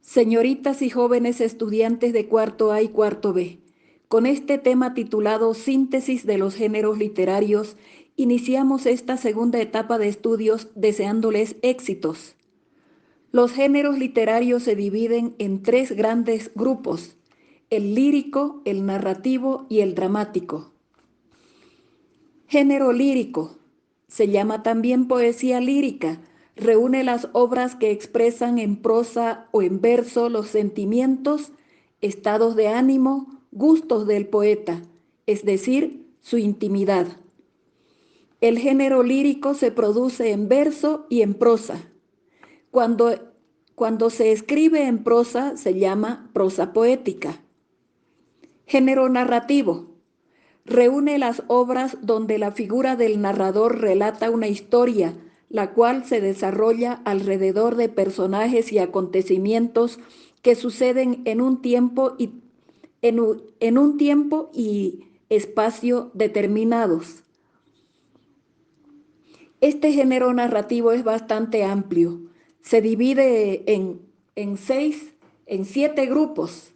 Señoritas y jóvenes estudiantes de cuarto A y cuarto B, con este tema titulado Síntesis de los géneros literarios, iniciamos esta segunda etapa de estudios deseándoles éxitos. Los géneros literarios se dividen en tres grandes grupos: el lírico, el narrativo y el dramático. Género lírico. Se llama también poesía lírica. Reúne las obras que expresan en prosa o en verso los sentimientos, estados de ánimo, gustos del poeta, es decir, su intimidad. El género lírico se produce en verso y en prosa. Cuando se escribe en prosa se llama prosa poética. Género narrativo. Reúne las obras donde la figura del narrador relata una historia, la cual se desarrolla alrededor de personajes y acontecimientos que suceden en un tiempo y espacio determinados. Este género narrativo es bastante amplio. Se divide en 7 grupos,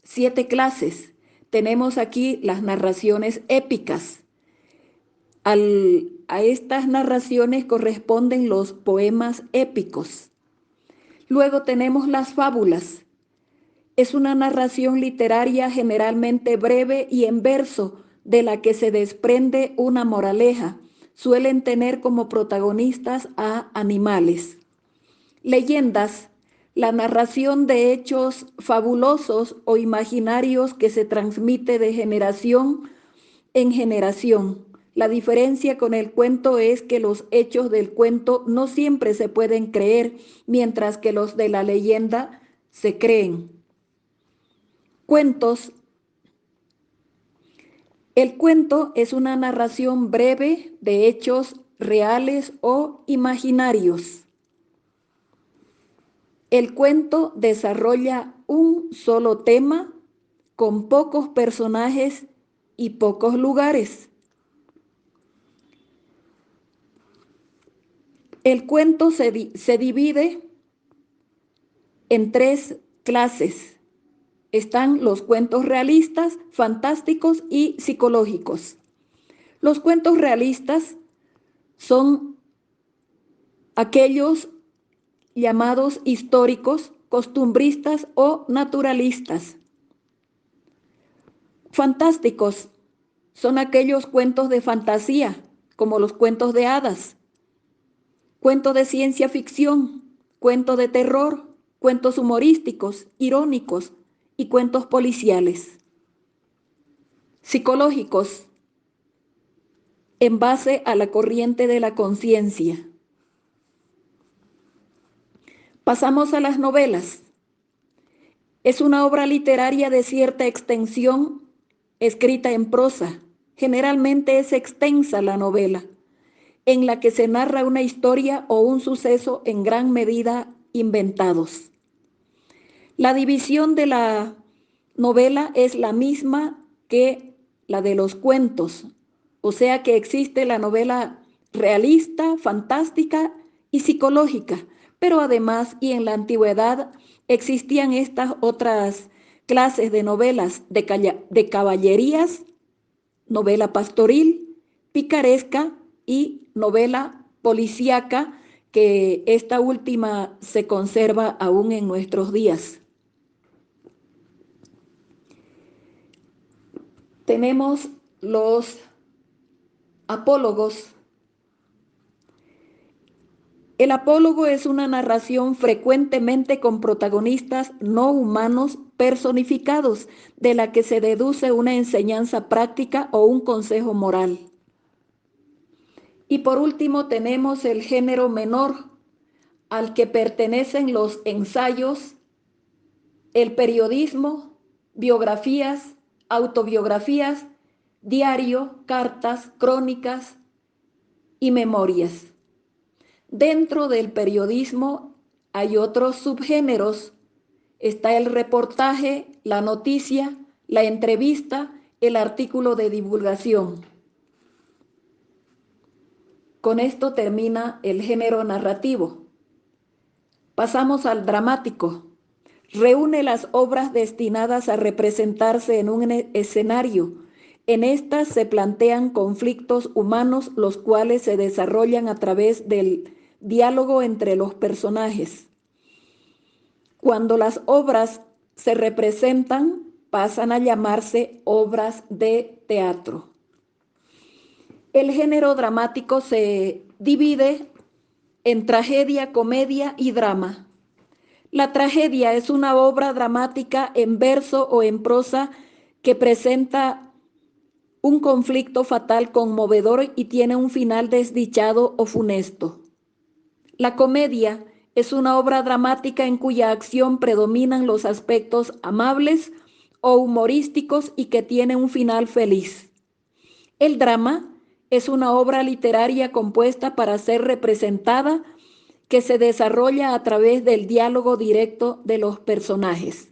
7 clases. Tenemos aquí las narraciones épicas. A estas narraciones corresponden los poemas épicos. Luego tenemos las fábulas. Es una narración literaria generalmente breve y en verso, de la que se desprende una moraleja. Suelen tener como protagonistas a animales. Leyendas. La narración de hechos fabulosos o imaginarios que se transmite de generación en generación. La diferencia con el cuento es que los hechos del cuento no siempre se pueden creer, mientras que los de la leyenda se creen. Cuentos. El cuento es una narración breve de hechos reales o imaginarios. El cuento desarrolla un solo tema con pocos personajes y pocos lugares. El cuento se divide en 3 clases. Están los cuentos realistas, fantásticos y psicológicos. Los cuentos realistas son aquellos llamados históricos, costumbristas o naturalistas. Fantásticos son aquellos cuentos de fantasía, como los cuentos de hadas, cuentos de ciencia ficción, cuentos de terror, cuentos humorísticos, irónicos y cuentos policiales. Psicológicos, en base a la corriente de la conciencia. Pasamos a las novelas. Es una obra literaria de cierta extensión, escrita en prosa. Generalmente es extensa la novela, en la que se narra una historia o un suceso en gran medida inventados. La división de la novela es la misma que la de los cuentos, o sea que existe la novela realista, fantástica y psicológica, pero además y en la antigüedad existían estas otras clases de novelas de caballerías, novela pastoril, picaresca y novela policíaca, que esta última se conserva aún en nuestros días. Tenemos los apólogos. El apólogo es una narración frecuentemente con protagonistas no humanos personificados, de la que se deduce una enseñanza práctica o un consejo moral. Y por último tenemos el género menor, al que pertenecen los ensayos, el periodismo, biografías, autobiografías, diario, cartas, crónicas y memorias. Dentro del periodismo hay otros subgéneros. Está el reportaje, la noticia, la entrevista, el artículo de divulgación. Con esto termina el género narrativo. Pasamos al dramático. Reúne las obras destinadas a representarse en un escenario. En estas se plantean conflictos humanos, los cuales se desarrollan a través del diálogo entre los personajes. Cuando las obras se representan, pasan a llamarse obras de teatro. El género dramático se divide en tragedia, comedia y drama. La tragedia es una obra dramática en verso o en prosa que presenta un conflicto fatal conmovedor y tiene un final desdichado o funesto. La comedia es una obra dramática en cuya acción predominan los aspectos amables o humorísticos y que tiene un final feliz. El drama es una obra literaria compuesta para ser representada que se desarrolla a través del diálogo directo de los personajes.